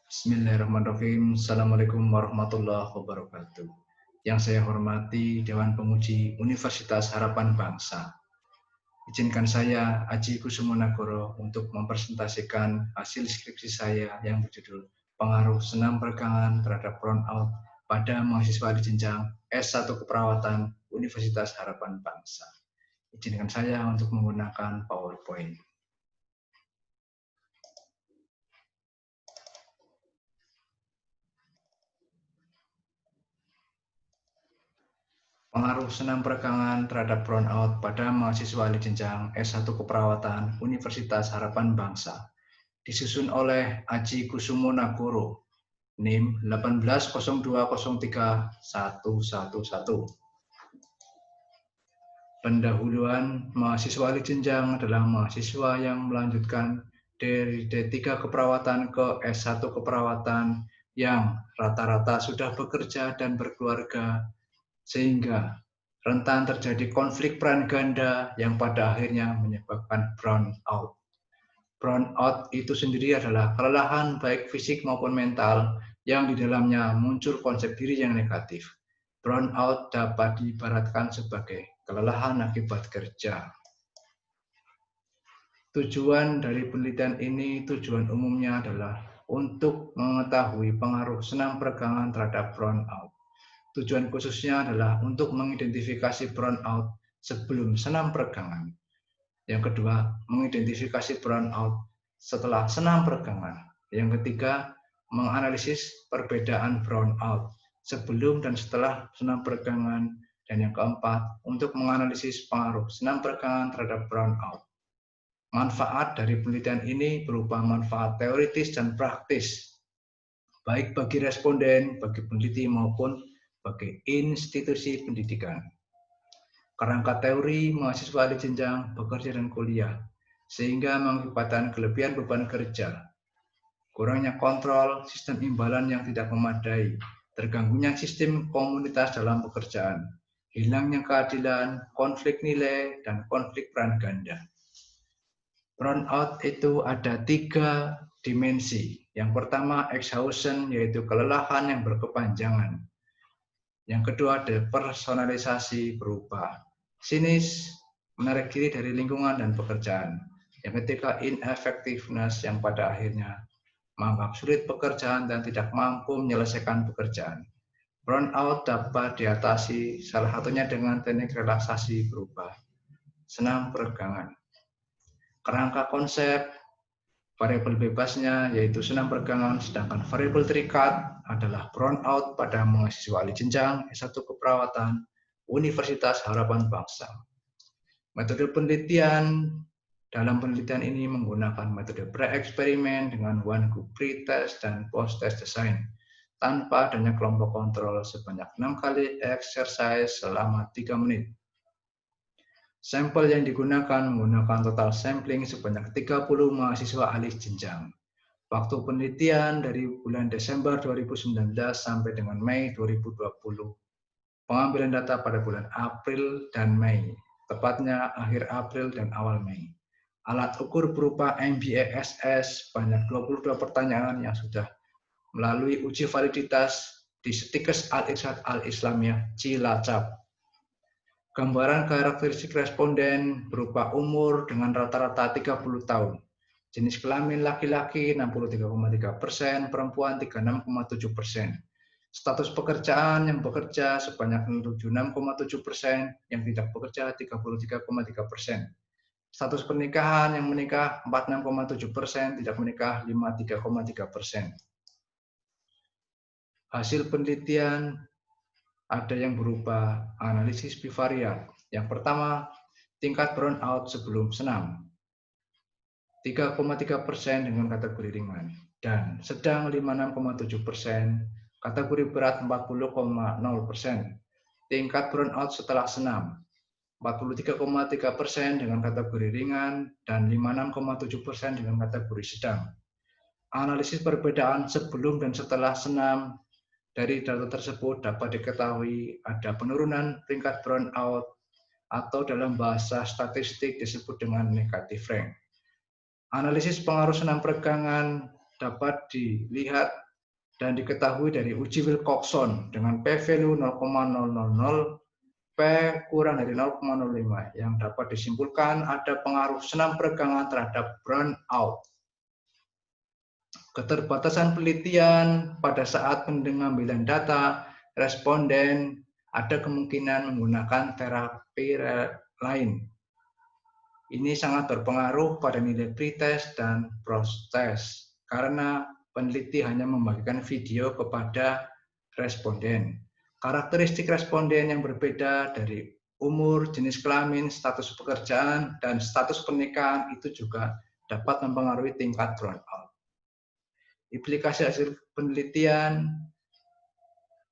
Bismillahirrahmanirrahim. Assalamualaikum warahmatullahi wabarakatuh. Yang saya hormati Dewan Penguji Universitas Harapan Bangsa. Izinkan saya, Aji Kusumonagoro, untuk mempresentasikan hasil skripsi saya yang berjudul Pengaruh Senam Peregangan terhadap Burnout pada mahasiswa di jenjang S1 Keperawatan Universitas Harapan Bangsa. Izinkan saya untuk menggunakan PowerPoint. Pengaruh senam peregangan terhadap burnout pada mahasiswa di jenjang S1 Keperawatan Universitas Harapan Bangsa, disusun oleh Aji Kusumonagoro, NIM 180203111. Pendahuluan mahasiswa di jenjang adalah mahasiswa yang melanjutkan dari D3 Keperawatan ke S1 Keperawatan yang rata-rata sudah bekerja dan berkeluarga, sehingga rentan terjadi konflik peran ganda yang pada akhirnya menyebabkan burnout. Burnout itu sendiri adalah kelelahan baik fisik maupun mental yang di dalamnya muncul konsep diri yang negatif. Burnout dapat diibaratkan sebagai kelelahan akibat kerja. Tujuan dari penelitian ini, tujuan umumnya adalah untuk mengetahui pengaruh senam peregangan terhadap burnout. Tujuan khususnya adalah untuk mengidentifikasi burnout sebelum senam peregangan. Yang kedua, mengidentifikasi burnout setelah senam peregangan. Yang ketiga, menganalisis perbedaan burnout sebelum dan setelah senam peregangan. Dan yang keempat, untuk menganalisis pengaruh senam peregangan terhadap burnout. Manfaat dari penelitian ini berupa manfaat teoritis dan praktis, baik bagi responden, bagi peneliti maupun bagi institusi pendidikan. Kerangka teori mahasiswa di jenjang bekerja dan kuliah, sehingga mengakibatkan kelebihan beban kerja, kurangnya kontrol, sistem imbalan yang tidak memadai, terganggunya sistem komunitas dalam pekerjaan, hilangnya keadilan, konflik nilai, dan konflik peran ganda. Burnout itu ada 3 dimensi. Yang pertama, exhaustion, yaitu kelelahan yang berkepanjangan. Yang kedua, depersonalisasi berupa sinis, menarik diri dari lingkungan dan pekerjaan. Yang ketiga, ineffectiveness, yang pada akhirnya menganggap sulit pekerjaan dan tidak mampu menyelesaikan pekerjaan. Burnout dapat diatasi salah satunya dengan teknik relaksasi berupa senam peregangan. Kerangka konsep variabel bebasnya yaitu senam peregangan, sedangkan variabel terikat adalah burnout pada mahasiswa di jenjang S1 Keperawatan Universitas Harapan Bangsa. Metode penelitian dalam penelitian ini menggunakan metode pre-eksperimen dengan one group pre-test dan post-test design tanpa adanya kelompok kontrol sebanyak 6 kali exercise selama 3 menit. Sampel yang digunakan menggunakan total sampling sebanyak 30 mahasiswa alih jenjang. Waktu penelitian dari bulan Desember 2019 sampai dengan Mei 2020. Pengambilan data pada bulan April dan Mei, tepatnya akhir April dan awal Mei. Alat ukur berupa MBASS banyak 22 pertanyaan yang sudah melalui uji validitas di Stikes Al-Irsyad Al-Islamiyah Cilacap. Gambaran karakteristik responden berupa umur dengan rata-rata 30 tahun. Jenis kelamin laki-laki 63,3%, perempuan 36,7%. Status pekerjaan yang bekerja sebanyak 76,7%, yang tidak bekerja 33,3%. Status pernikahan yang menikah 46,7%, tidak menikah 53,3%. Hasil penelitian ada yang berupa analisis bivariat. Yang pertama, tingkat burnout sebelum senam. 3,3% dengan kategori ringan. Dan sedang 56,7%, kategori berat 40,0%. Tingkat burnout setelah senam. 43,3% dengan kategori ringan dan 56,7% dengan kategori sedang. Analisis perbedaan sebelum dan setelah senam. Dari data tersebut dapat diketahui ada penurunan tingkat burnout atau dalam bahasa statistik disebut dengan negative rank. Analisis pengaruh senam peregangan dapat dilihat dan diketahui dari uji Wilcoxon dengan p-value 0,000, P kurang dari 0,05 yang dapat disimpulkan ada pengaruh senam peregangan terhadap brownout. Keterbatasan penelitian pada saat pengambilan data responden ada kemungkinan menggunakan terapi lain. Ini sangat berpengaruh pada nilai pretest dan post-test karena peneliti hanya membagikan video kepada responden. Karakteristik responden yang berbeda dari umur, jenis kelamin, status pekerjaan, dan status pernikahan itu juga dapat mempengaruhi tingkat brownout. Implikasi hasil penelitian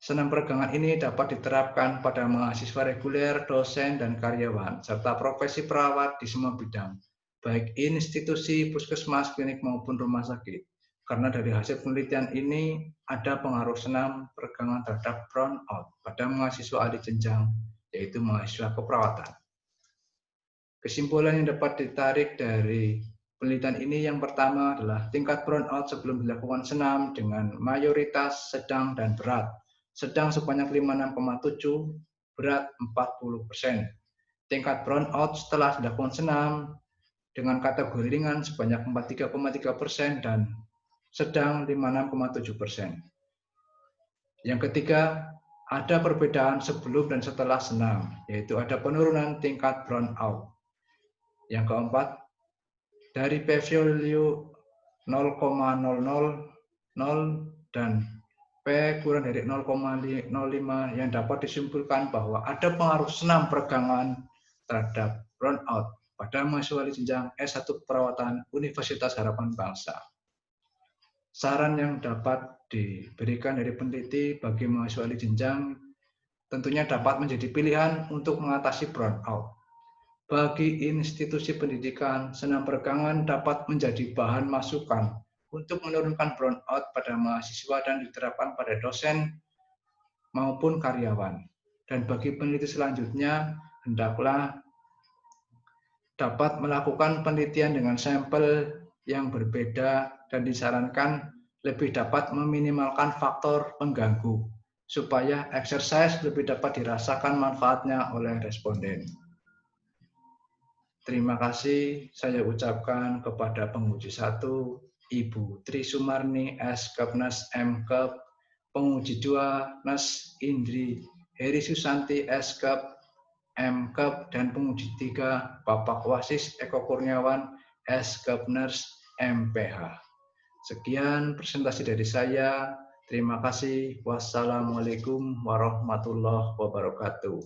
senam peregangan ini dapat diterapkan pada mahasiswa reguler, dosen, dan karyawan, serta profesi perawat di semua bidang, baik institusi, puskesmas, klinik, maupun rumah sakit. Karena dari hasil penelitian ini ada pengaruh senam peregangan terhadap brownout pada mahasiswa ahli jenjang, yaitu mahasiswa keperawatan. Kesimpulan yang dapat ditarik dari penelitian ini yang pertama adalah tingkat brownout sebelum dilakukan senam dengan mayoritas sedang dan berat. Sedang sebanyak 56,7, berat 40%. Tingkat brownout setelah dilakukan senam dengan kategori ringan sebanyak 43,3% dan sedang 56,7%. Yang ketiga, ada perbedaan sebelum dan setelah senam, yaitu ada penurunan tingkat brownout. Yang keempat, dari p-value 0,000 dan P kurang dari 0,05 yang dapat disimpulkan bahwa ada pengaruh senam peregangan terhadap brownout pada mahasiswa di jenjang S1 Perawatan Universitas Harapan Bangsa. Saran yang dapat diberikan dari peneliti bagi mahasiswa di jenjang tentunya dapat menjadi pilihan untuk mengatasi brownout. Bagi institusi pendidikan, senam peregangan dapat menjadi bahan masukan untuk menurunkan brownout pada mahasiswa dan diterapkan pada dosen maupun karyawan. Dan bagi peneliti selanjutnya, hendaklah dapat melakukan penelitian dengan sampel yang berbeda dan disarankan lebih dapat meminimalkan faktor pengganggu supaya exercise lebih dapat dirasakan manfaatnya oleh responden. Terima kasih saya ucapkan kepada penguji 1, Ibu Tri Sumarni, S-Kepnes M-Kep, penguji 2, Nes Indri Heri Susanti, S-Kep, M-Kep, dan penguji 3, Bapak Wasis Eko Kurniawan, S-Kepners MPH. Sekian presentasi dari saya. Terima kasih. Wassalamualaikum warahmatullahi wabarakatuh.